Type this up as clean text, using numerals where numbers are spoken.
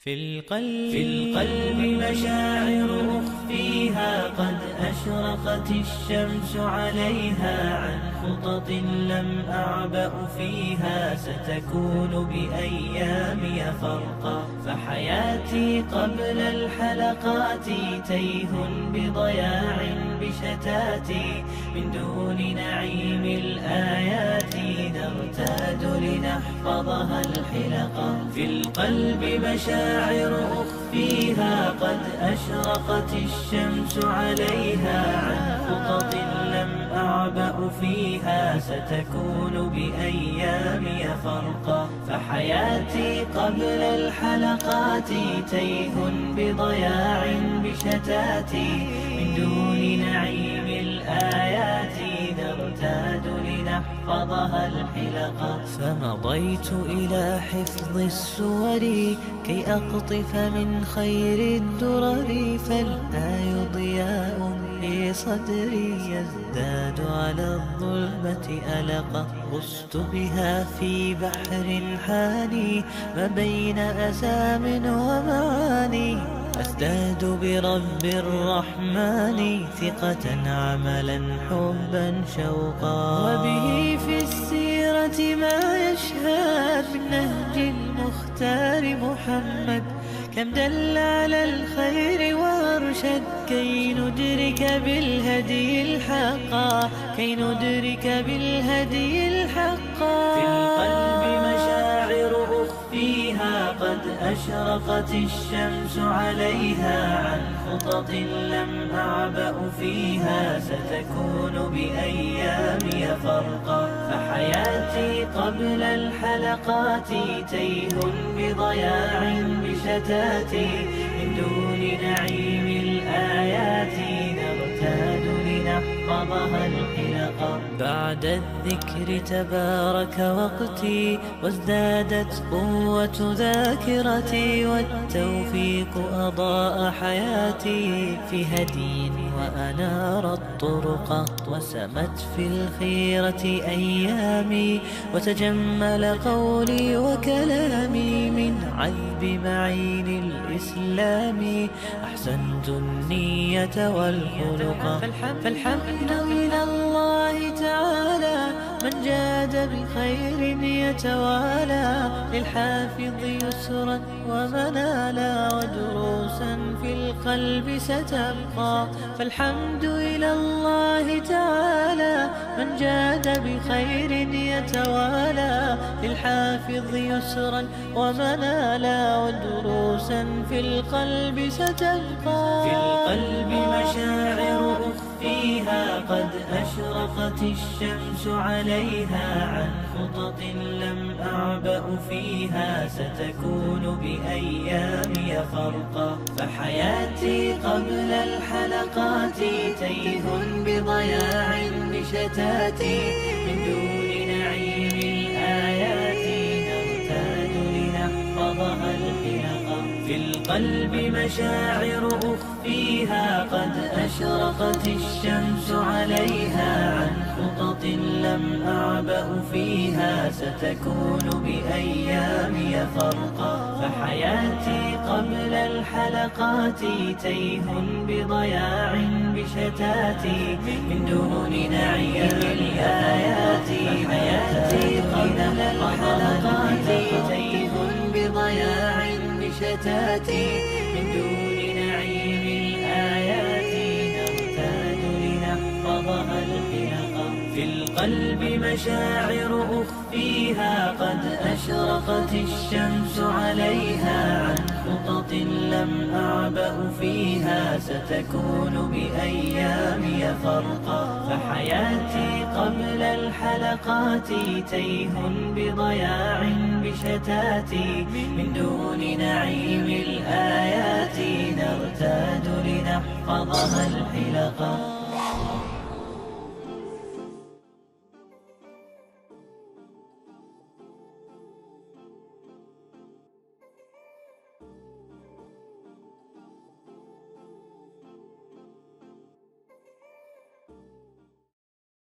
في القلب مشاعر أخفيها قد أشرقت الشمس عليها عن خطط لم أعبأ فيها ستكون بأيامي فرقا فحياتي قبل الحلقات تيه بضياع بشتاتي من دون نعيم الآيات نرتاد لنحفظها الحلقا في القلب مشاعر أخفيها قد أشرقت الشمس عليها عن خطط لم أعبأ فيها ستكون بأيامي فرقا فحياتي قبل الحلقات تيه بضياع بشتاتي من دون نعيم الآيات نرتاد لنحفظها الحلقا فمضيت إلى حفظ السور كي أقطف من خير الدرر فالآي ضياء في صدري يزداد على الظلمة ألقا غصت بها في بحر حاني ما بين أسام ومعاني أزداد برب الرحمن ثقة عملا حبا شوقا وبه في السيرة ما يشهد من نهج المختار محمد كم دل على الخير وارشد كي ندرك بالهدي الحقا في القلب مشاعر أخفيها قد أشرقت الشمس عليها عن خطط لم أعبأ فيها ستكون بأيامي فرقا فحياتي قبل الحلقات تيه بضياع بشتاتي من دون نعيم الآيات نرتاد لنحفظها الحلقا بعد الذكر تبارك وقتي وازدادت قوة ذاكرتي والتوفيق أضاء حياتي في هدي وأنار الطرق وسمت في الخيرة أيامي وتجمل قولي وكلامي من عذب معين الإسلام أحسنت النية والخلق فالحمد إلى الله تعالى من جاد بخير يتوالى للحافظ يسرا ومنالا ودروسا في القلب ستبقى فالحمد إلى الله تعالى من جاد بخير يتوالى للحافظ يسرا ومنالا ودروسا في القلب ستبقى في القلب مشاعر أخفيها قد أشرقت الشمس عليها عن خطط لم أعبأ فيها ستكون بأيامي فرقا فحياتي قبل الحلقات تيه بضياع بشتاتي من دون نعيم الآيات نرتاد لنحفظها الحلقا في القلب مشاعر أخفيها قد أشرقت الشمس عليها عن خطط لم أعبأ فيها ستكون بأيامي فرقا فحياتي قبل الحلقات تيه بضياع بشتاتي من دون نعيم الآيات حياتي قبل الحلقات تيه بضياع بشتاتي من دون نعيم الآيات نرتاد لنحفظها الحلقا في القلب مشاعر أخفيها قد أشرقت الشمس عليها عن خطط لم أعبأ فيها ستكون بأيامي فرقا فحياتي قبل الحلقات تيه بضياع بشتاتي من دون نعيم الآيات نرتاد لنحفظها الحلقا